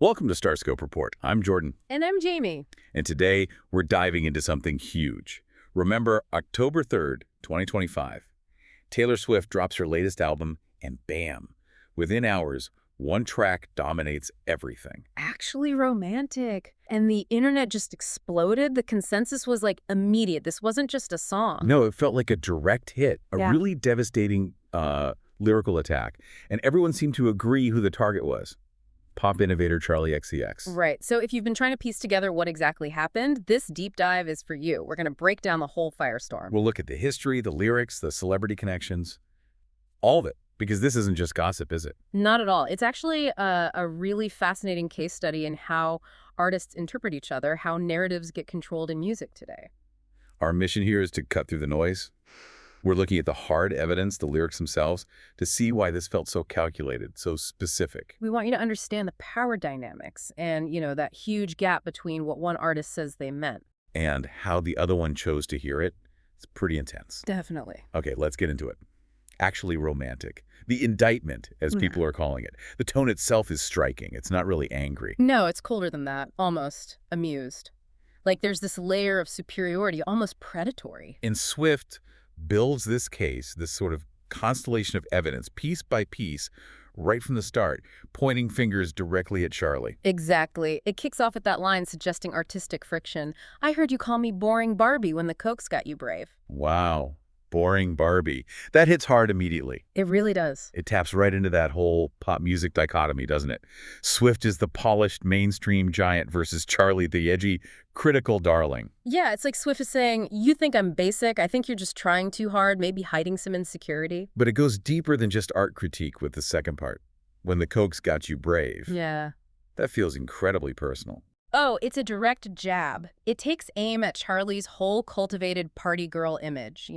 Welcome to Starscope Report. I'm Jordan. And I'm Jamie. And today, we're diving into something huge. Remember, October 3rd, 2025, Taylor Swift drops her latest album, and bam! Within hours, one track dominates everything. Actually romantic. And the internet just exploded. The consensus was like immediate. This wasn't just a song. No, it felt like a direct hit, a really devastating lyrical attack. And everyone seemed to agree who the target was. Pop innovator Charli XCX. Right. So if you've been trying to piece together what exactly happened, this deep dive is for you. We're going to break down the whole firestorm. We'll look at the history, the lyrics, the celebrity connections, all of it. Because this isn't just gossip, is it? Not at all. It's actually a really fascinating case study in how artists interpret each other, how narratives get controlled in music today. Our mission here is to cut through the noise. We're looking at the hard evidence, the lyrics themselves, to see why this felt so calculated, so specific. We want you to understand the power dynamics and, that huge gap between what one artist says they meant. And how the other one chose to hear it. It's pretty intense. Definitely. Okay, let's get into it. Actually romantic. The indictment, as people are calling it. The tone itself is striking. It's not really angry. No, it's colder than that. Almost amused. Like there's this layer of superiority, almost predatory. And Swift builds this case, this sort of constellation of evidence, piece by piece, right from the start, pointing fingers directly at Charli. Exactly. It kicks off at that line suggesting artistic friction. I heard you call me boring Barbie when the Cokes got you brave. Wow. Boring Barbie. That hits hard immediately. It really does. It taps right into that whole pop music dichotomy, doesn't it? Swift is the polished mainstream giant versus Charli, the edgy, critical darling. Yeah, it's like Swift is saying, you think I'm basic, I think you're just trying too hard, maybe hiding some insecurity. But it goes deeper than just art critique with the second part. When the Cokes got you brave. Yeah. That feels incredibly personal. Oh, it's a direct jab. It takes aim at Charli's whole cultivated party girl image,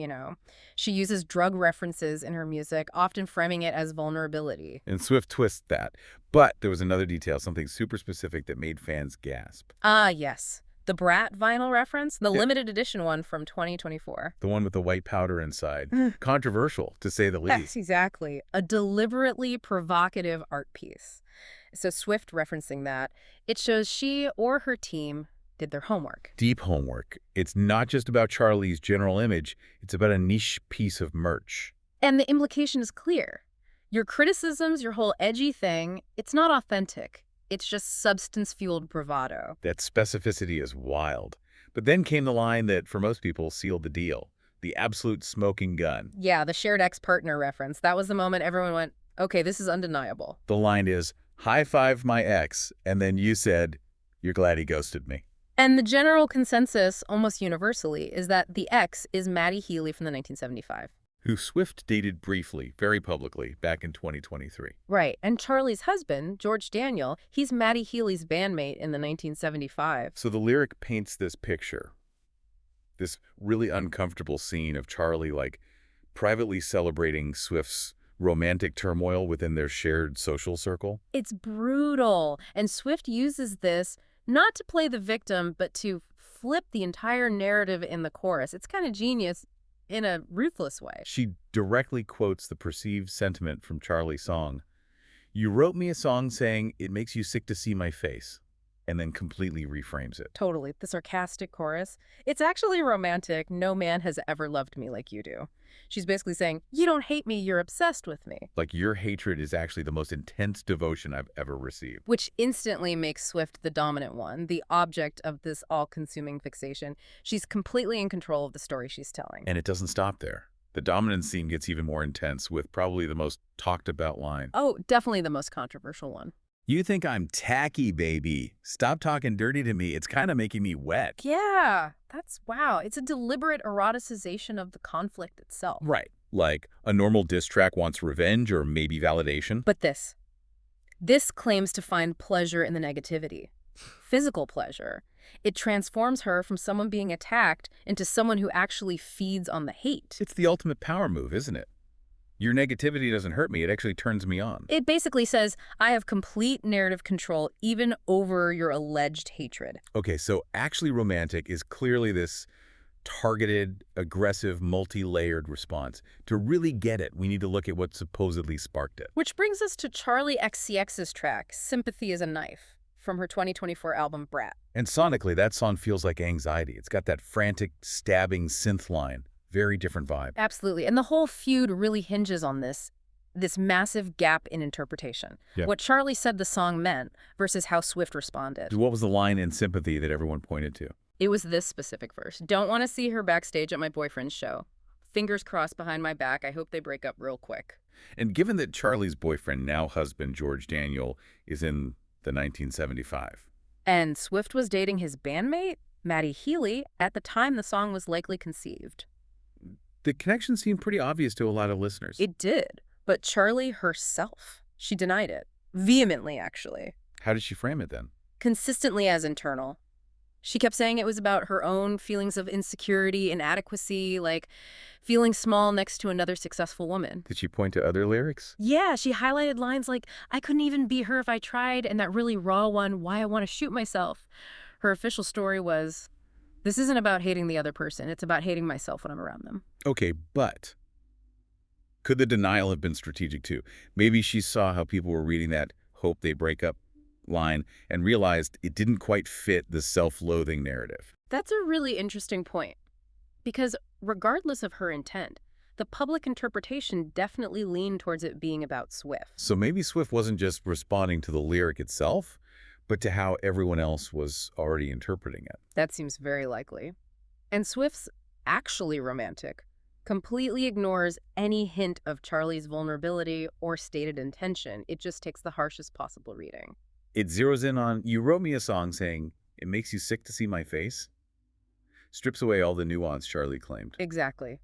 She uses drug references in her music, often framing it as vulnerability. And Swift twists that. But there was another detail, something super specific that made fans gasp. Ah, yes. The Brat vinyl reference, the limited edition one from 2024. The one with the white powder inside. Controversial, to say the least. Yes, exactly. A deliberately provocative art piece. So Swift referencing that, it shows she or her team did their homework. Deep homework. It's not just about Charli's general image. It's about a niche piece of merch. And the implication is clear. Your criticisms, your whole edgy thing, it's not authentic. It's just substance-fueled bravado. That specificity is wild. But then came the line that, for most people, sealed the deal. The absolute smoking gun. Yeah, the shared ex-partner reference. That was the moment everyone went, okay, this is undeniable. The line is, high-five my ex, and then you said, you're glad he ghosted me. And the general consensus, almost universally, is that the ex is Matty Healy from the 1975. Who Swift dated briefly, very publicly, back in 2023. Right. And Charli's husband, George Daniel, he's Matty Healy's bandmate in the 1975. So the lyric paints this picture, this really uncomfortable scene of Charli, privately celebrating Swift's romantic turmoil within their shared social circle. It's brutal. And Swift uses this not to play the victim, but to flip the entire narrative in the chorus. It's kind of genius in a ruthless way. She directly quotes the perceived sentiment from Charli's song. You wrote me a song saying, it makes you sick to see my face, and then completely reframes it. Totally. The sarcastic chorus. It's actually romantic. No man has ever loved me like you do. She's basically saying, you don't hate me, you're obsessed with me. Like your hatred is actually the most intense devotion I've ever received. Which instantly makes Swift the dominant one, the object of this all-consuming fixation. She's completely in control of the story she's telling. And it doesn't stop there. The dominance theme gets even more intense with probably the most talked about line. Oh, definitely the most controversial one. You think I'm tacky, baby. Stop talking dirty to me. It's kind of making me wet. Yeah, wow. It's a deliberate eroticization of the conflict itself. Right. Like a normal diss track wants revenge or maybe validation. But this claims to find pleasure in the negativity. Physical pleasure. It transforms her from someone being attacked into someone who actually feeds on the hate. It's the ultimate power move, isn't it? Your negativity doesn't hurt me. It actually turns me on. It basically says, I have complete narrative control even over your alleged hatred. Okay, so actually romantic is clearly this targeted, aggressive, multi-layered response. To really get it, we need to look at what supposedly sparked it. Which brings us to Charli XCX's track, Sympathy Is a Knife. from her 2024 album Brat. And sonically, that song feels like anxiety. It's got that frantic, stabbing synth line. Very different vibe. Absolutely. And the whole feud really hinges on this massive gap in interpretation. Yeah. What Charli said the song meant versus how Swift responded. What was the line in Sympathy that everyone pointed to? It was this specific verse. Don't want to see her backstage at my boyfriend's show. Fingers crossed behind my back. I hope they break up real quick. And given that Charli's boyfriend, now husband, George Daniel, is in the 1975. And Swift was dating his bandmate, Matty Healy, at the time the song was likely conceived. The connection seemed pretty obvious to a lot of listeners. It did, but Charli herself, she denied it. Vehemently, actually. How did she frame it then? Consistently as internal. She kept saying it was about her own feelings of insecurity, inadequacy, like feeling small next to another successful woman. Did she point to other lyrics? Yeah, she highlighted lines like, I couldn't even be her if I tried, and that really raw one, why I want to shoot myself. Her official story was, this isn't about hating the other person, it's about hating myself when I'm around them. Okay, but could the denial have been strategic too? Maybe she saw how people were reading that hope they break up line and realized it didn't quite fit the self-loathing narrative. That's a really interesting point. Because regardless of her intent, the public interpretation definitely leaned towards it being about Swift. So maybe Swift wasn't just responding to the lyric itself, but to how everyone else was already interpreting it. That seems very likely. And Swift's actually romantic completely ignores any hint of Charli's vulnerability or stated intention. It just takes the harshest possible reading. It zeroes in on, you wrote me a song saying, it makes you sick to see my face? Strips away all the nuance Charli claimed. Exactly.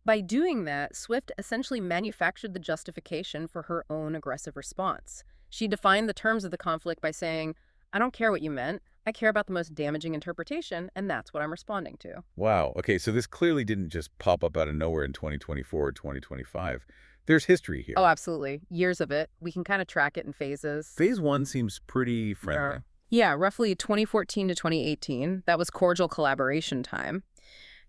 By doing that, Swift essentially manufactured the justification for her own aggressive response. She defined the terms of the conflict by saying, I don't care what you meant. I care about the most damaging interpretation, and that's what I'm responding to. Wow. Okay, so this clearly didn't just pop up out of nowhere in 2024 or 2025. There's history here. Oh, absolutely. Years of it. We can kind of track it in phases. Phase 1 seems pretty friendly. Yeah, roughly 2014 to 2018. That was cordial collaboration time.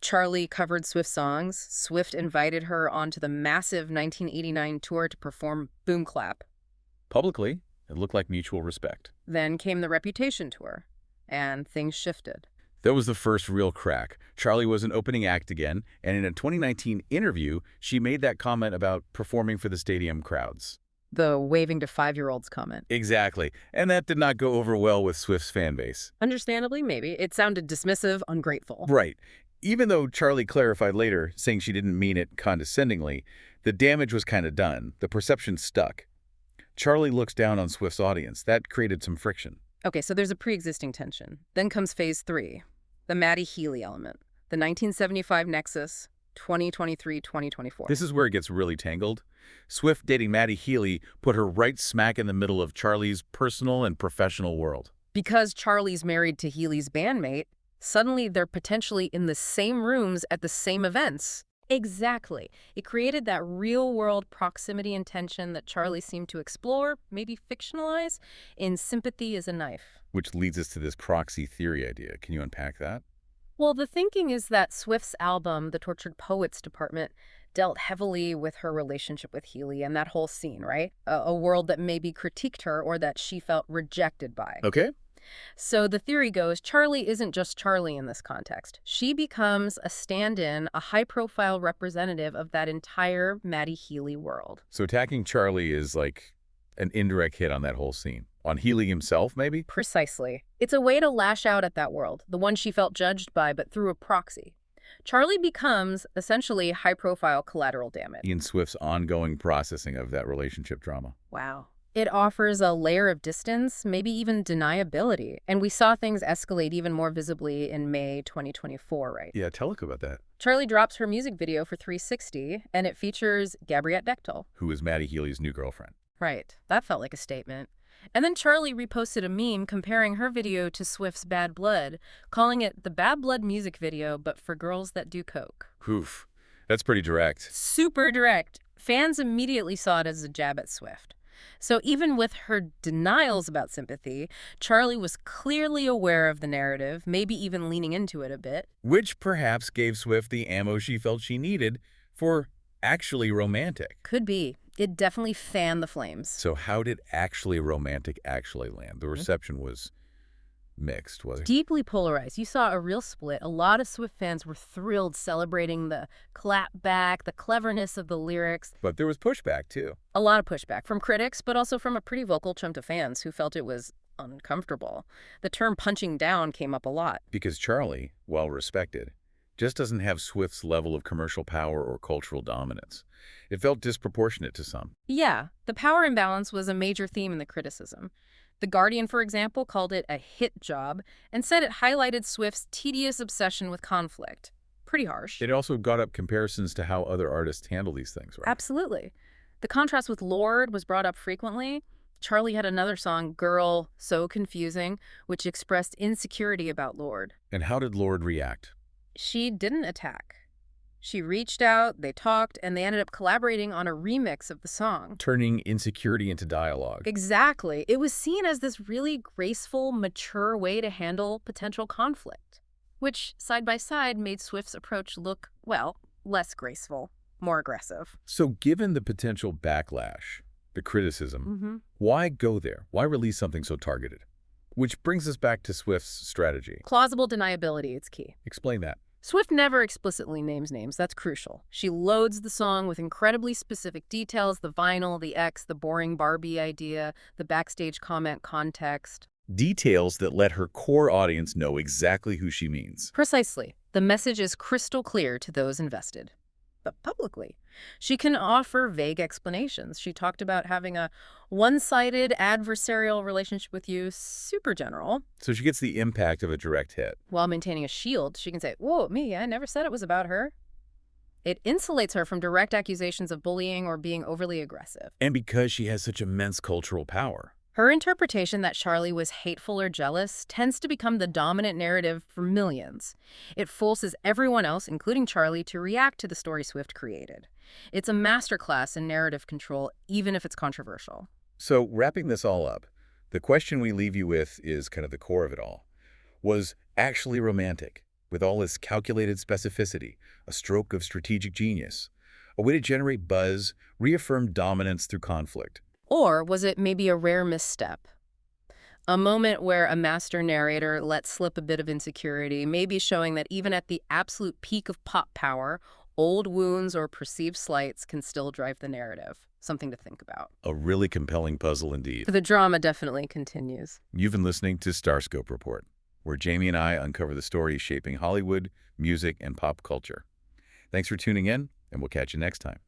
Charli covered Swift songs. Swift invited her onto the massive 1989 tour to perform Boom Clap. Publicly, it looked like mutual respect. Then came the Reputation tour, and things shifted. That was the first real crack. Charli was an opening act again, and in a 2019 interview, she made that comment about performing for the stadium crowds. The waving to 5-year-olds comment. Exactly. And that did not go over well with Swift's fan base. Understandably, maybe. It sounded dismissive, ungrateful. Right. Even though Charli clarified later, saying she didn't mean it condescendingly, the damage was kind of done. The perception stuck. Charli looks down on Swift's audience. That created some friction. Okay, so there's a pre-existing tension. Then comes phase 3, the Matty Healy element, the 1975 nexus, 2023-2024. This is where it gets really tangled. Swift dating Matty Healy put her right smack in the middle of Charli's personal and professional world. Because Charli's married to Healy's bandmate, suddenly they're potentially in the same rooms at the same events. Exactly. It created that real-world proximity and tension that Charli seemed to explore, maybe fictionalize, in Sympathy Is a Knife. Which leads us to this proxy theory idea. Can you unpack that? Well, the thinking is that Swift's album, The Tortured Poets Department, dealt heavily with her relationship with Healy and that whole scene, right? A world that maybe critiqued her or that she felt rejected by. Okay. So the theory goes, Charli isn't just Charli in this context. She becomes a stand-in, a high-profile representative of that entire Matty Healy world. So attacking Charli is like an indirect hit on that whole scene. On Healy himself, maybe? Precisely. It's a way to lash out at that world, the one she felt judged by, but through a proxy. Charli becomes essentially high-profile collateral damage. Ian Swift's ongoing processing of that relationship drama. Wow. It offers a layer of distance, maybe even deniability. And we saw things escalate even more visibly in May 2024, right? Yeah, tell us about that. Charli drops her music video for 360, and it features Gabriette Bechtel. Who is Matty Healy's new girlfriend. Right. That felt like a statement. And then Charli reposted a meme comparing her video to Swift's Bad Blood, calling it the Bad Blood music video, but for girls that do coke. Oof. That's pretty direct. Super direct. Fans immediately saw it as a jab at Swift. So even with her denials about Sympathy, Charli was clearly aware of the narrative, maybe even leaning into it a bit. Which perhaps gave Swift the ammo she felt she needed for actually romantic. Could be. It definitely fanned the flames. So how did Actually Romantic actually land? The reception was mixed, was it? Deeply polarized. You saw a real split. A lot of Swift fans were thrilled, celebrating the clap back, the cleverness of the lyrics. But there was pushback, too. A lot of pushback from critics, but also from a pretty vocal chunk of fans who felt it was uncomfortable. The term punching down came up a lot. Because Charli, while respected, just doesn't have Swift's level of commercial power or cultural dominance. It felt disproportionate to some. Yeah, the power imbalance was a major theme in the criticism. The Guardian, for example, called it a hit job and said it highlighted Swift's tedious obsession with conflict. Pretty harsh. It also got up comparisons to how other artists handle these things, right? Absolutely. The contrast with Lorde was brought up frequently. Charli had another song, Girl, So Confusing, which expressed insecurity about Lorde. And how did Lorde react? She didn't attack. She reached out, they talked, and they ended up collaborating on a remix of the song. Turning insecurity into dialogue. Exactly. It was seen as this really graceful, mature way to handle potential conflict, which, side by side, made Swift's approach look, well, less graceful, more aggressive. So given the potential backlash, the criticism, why go there? Why release something so targeted? Which brings us back to Swift's strategy. Plausible deniability, it's key. Explain that. Swift never explicitly names names. That's crucial. She loads the song with incredibly specific details, the vinyl, the X, the boring Barbie idea, the backstage comment context. Details that let her core audience know exactly who she means. Precisely. The message is crystal clear to those invested. But publicly, she can offer vague explanations. She talked about having a one-sided adversarial relationship with you, super general. So she gets the impact of a direct hit. While maintaining a shield, she can say, whoa, me, I never said it was about her. It insulates her from direct accusations of bullying or being overly aggressive. And because she has such immense cultural power. Her interpretation that Charli was hateful or jealous tends to become the dominant narrative for millions. It forces everyone else, including Charli, to react to the story Swift created. It's a masterclass in narrative control, even if it's controversial. So wrapping this all up, the question we leave you with is kind of the core of it all. Was Actually Romantic, with all its calculated specificity, a stroke of strategic genius, a way to generate buzz, reaffirm dominance through conflict? Or was it maybe a rare misstep? A moment where a master narrator let slip a bit of insecurity, maybe showing that even at the absolute peak of pop power, old wounds or perceived slights can still drive the narrative. Something to think about. A really compelling puzzle indeed. The drama definitely continues. You've been listening to Starscope Report, where Jamie and I uncover the stories shaping Hollywood, music, and pop culture. Thanks for tuning in, and we'll catch you next time.